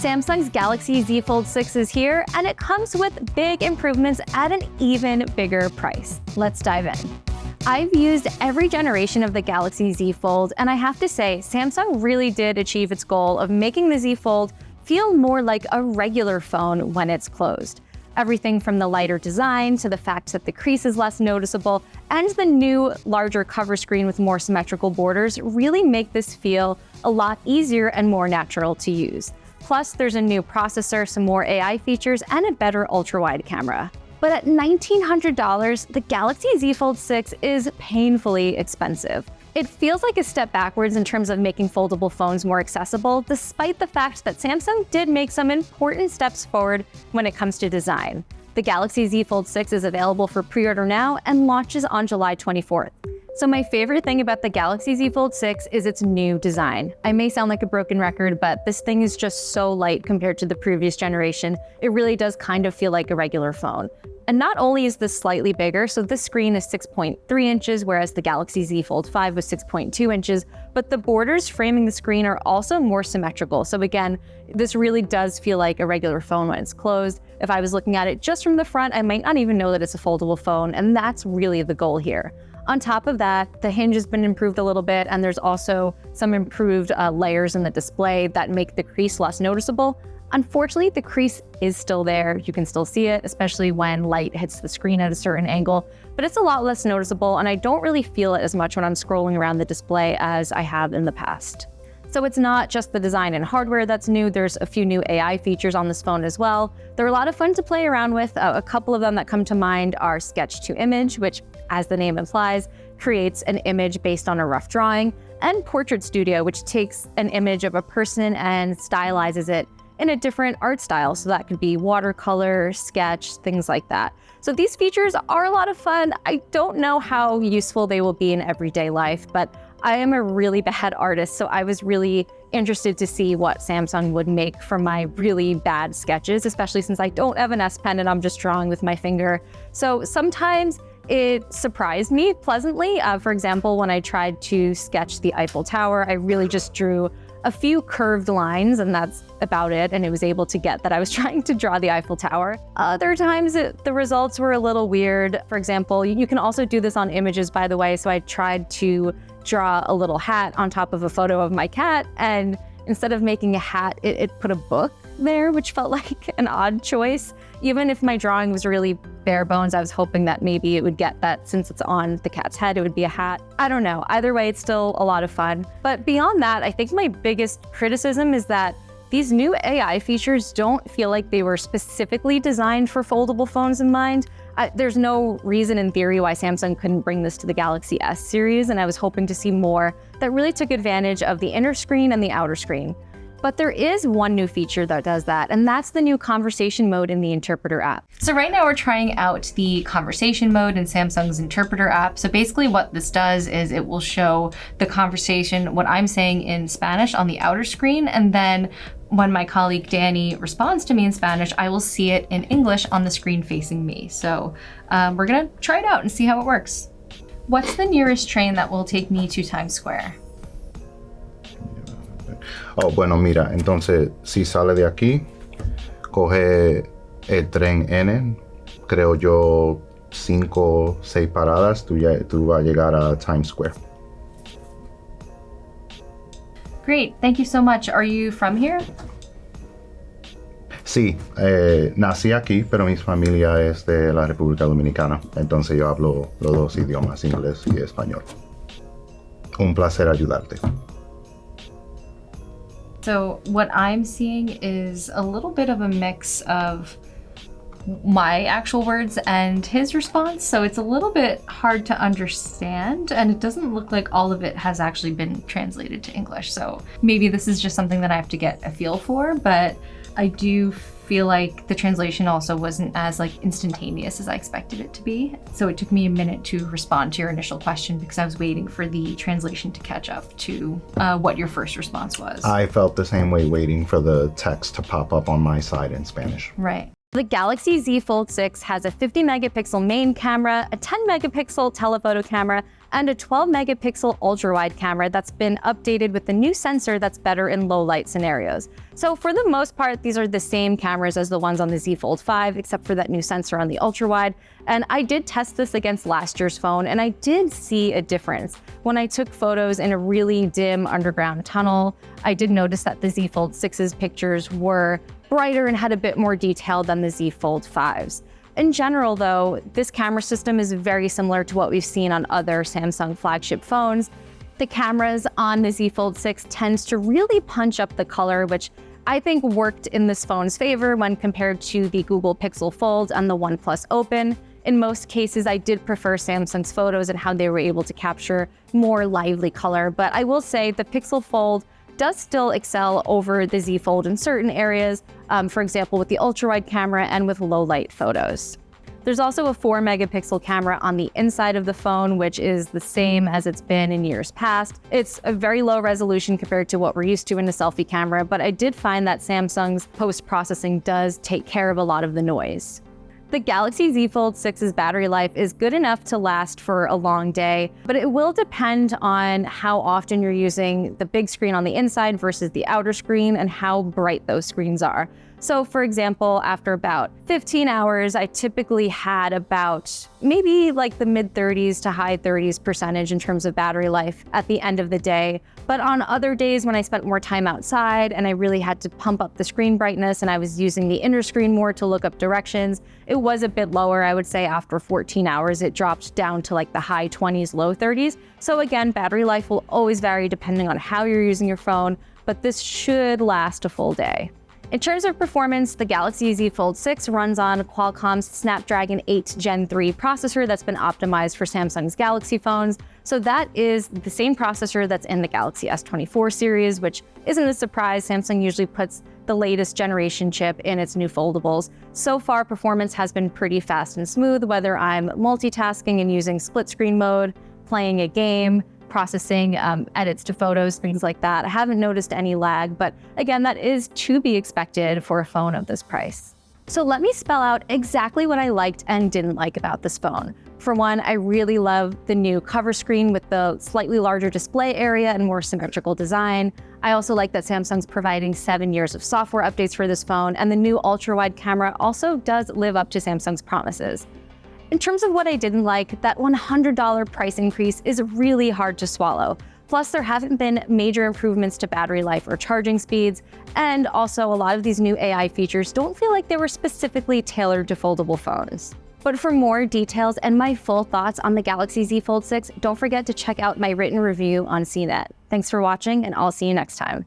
Samsung's Galaxy Z Fold 6 is here, and it comes with big improvements at an even bigger price. Let's dive in. I've used every generation of the Galaxy Z Fold, and I have to say, Samsung really did achieve its goal of making the Z Fold feel more like a regular phone when it's closed. Everything from the lighter design to the fact that the crease is less noticeable and the new, larger cover screen with more symmetrical borders really make this feel a lot easier and more natural to use. Plus, there's a new processor, some more AI features, and a better ultra-wide camera. But at $1,900, the Galaxy Z Fold 6 is painfully expensive. It feels like a step backwards in terms of making foldable phones more accessible, despite the fact that Samsung did make some important steps forward when it comes to design. The Galaxy Z Fold 6 is available for pre-order now and launches on July 24th. So my favorite thing about the Galaxy Z Fold 6 is its new design. I may sound like a broken record, but this thing is just so light compared to the previous generation. It really does kind of feel like a regular phone. And not only is this slightly bigger, so this screen is 6.3 inches, whereas the Galaxy Z Fold 5 was 6.2 inches, but the borders framing the screen are also more symmetrical. So again, this really does feel like a regular phone when it's closed. If I was looking at it just from the front, I might not even know that it's a foldable phone, and that's really the goal here. On top of that, the hinge has been improved a little bit, and there's also some improved layers in the display that make the crease less noticeable. Unfortunately, the crease is still there. You can still see it, especially when light hits the screen at a certain angle, but it's a lot less noticeable, and I don't really feel it as much when I'm scrolling around the display as I have in the past. So it's not just the design and hardware that's new, there's a few new AI features on this phone as well. They're a lot of fun to play around with. A couple of them that come to mind are Sketch to Image, which, as the name implies, creates an image based on a rough drawing, and Portrait Studio, which takes an image of a person and stylizes it in a different art style. So that could be watercolor, sketch, things like that. So these features are a lot of fun. I don't know how useful they will be in everyday life, but I am a really bad artist, so I was really interested to see what Samsung would make for my really bad sketches, especially since I don't have an S Pen and I'm just drawing with my finger. So sometimes it surprised me pleasantly. For example, when I tried to sketch the Eiffel Tower, I really just drew a few curved lines, and that's about it, and it was able to get that I was trying to draw the Eiffel Tower. Other times the results were a little weird. For example, you can also do this on images, by the way, so I tried to draw a little hat on top of a photo of my cat, and instead of making a hat, it put a book there, which felt like an odd choice. Even if my drawing was really bare bones, I was hoping that maybe it would get that since it's on the cat's head, it would be a hat. I don't know. Either way, it's still a lot of fun. But beyond that, I think my biggest criticism is that these new AI features don't feel like they were specifically designed for foldable phones in mind. There's no reason in theory why Samsung couldn't bring this to the Galaxy S series, and I was hoping to see more that really took advantage of the inner screen and the outer screen. But there is one new feature that does that, and that's the new conversation mode in the Interpreter app. So right now we're trying out the conversation mode in Samsung's Interpreter app. So basically what this does is it will show the conversation, what I'm saying in Spanish on the outer screen, and then when my colleague Danny responds to me in Spanish, I will see it in English on the screen facing me. So we're gonna try it out and see how it works. What's the nearest train that will take me to Times Square? Oh, bueno, mira, entonces, si sale de aquí, coge el tren N, creo yo 5 o 6 paradas, tú vas a llegar a Times Square. Great, thank you so much. Are you from here? Sí, nací aquí, pero mi familia es de la República Dominicana, entonces yo hablo los dos idiomas, inglés y español. Un placer ayudarte. So what I'm seeing is a little bit of a mix of my actual words and his response. So it's a little bit hard to understand, and it doesn't look like all of it has actually been translated to English. So maybe this is just something that I have to get a feel for, but I do feel like the translation also wasn't as instantaneous as I expected it to be. So it took me a minute to respond to your initial question because I was waiting for the translation to catch up to what your first response was. I felt the same way waiting for the text to pop up on my side in Spanish. Right. The Galaxy Z Fold 6 has a 50 megapixel main camera, a 10 megapixel telephoto camera, and a 12 megapixel ultra-wide camera that's been updated with the new sensor that's better in low light scenarios. So for the most part, these are the same cameras as the ones on the Z Fold 5, except for that new sensor on the ultra-wide. And I did test this against last year's phone, and I did see a difference. When I took photos in a really dim underground tunnel, I did notice that the Z Fold 6's pictures were brighter and had a bit more detail than the Z Fold 5's. In general, though, this camera system is very similar to what we've seen on other Samsung flagship phones. The cameras on the Z Fold 6 tends to really punch up the color, which I think worked in this phone's favor when compared to the Google Pixel Fold and the OnePlus Open. In most cases, I did prefer Samsung's photos and how they were able to capture more lively color, but I will say the Pixel Fold does still excel over the Z Fold in certain areas, for example, with the ultra-wide camera and with low-light photos. There's also a 4 megapixel camera on the inside of the phone, which is the same as it's been in years past. It's a very low resolution compared to what we're used to in a selfie camera, but I did find that Samsung's post-processing does take care of a lot of the noise. The Galaxy Z Fold 6's battery life is good enough to last for a long day, but it will depend on how often you're using the big screen on the inside versus the outer screen and how bright those screens are. So for example, after about 15 hours, I typically had about maybe like the mid 30s to high 30s percentage in terms of battery life at the end of the day. But on other days when I spent more time outside and I really had to pump up the screen brightness and I was using the inner screen more to look up directions, it was a bit lower. I would say after 14 hours, it dropped down to like the high 20s, low 30s. So again, battery life will always vary depending on how you're using your phone, but this should last a full day. In terms of performance, the Galaxy Z Fold 6 runs on Qualcomm's Snapdragon 8 Gen 3 processor that's been optimized for Samsung's Galaxy phones. So that is the same processor that's in the Galaxy S24 series, which isn't a surprise. Samsung usually puts the latest generation chip in its new foldables. So far, performance has been pretty fast and smooth, whether I'm multitasking and using split screen mode, playing a game, processing edits to photos, things like that. I haven't noticed any lag, but again, that is to be expected for a phone of this price. So let me spell out exactly what I liked and didn't like about this phone. For one, I really love the new cover screen with the slightly larger display area and more symmetrical design. I also like that Samsung's providing 7 years of software updates for this phone, and the new ultra-wide camera also does live up to Samsung's promises. In terms of what I didn't like, that $100 price increase is really hard to swallow. Plus, there haven't been major improvements to battery life or charging speeds, and also a lot of these new AI features don't feel like they were specifically tailored to foldable phones. But for more details and my full thoughts on the Galaxy Z Fold 6, don't forget to check out my written review on CNET. Thanks for watching, and I'll see you next time.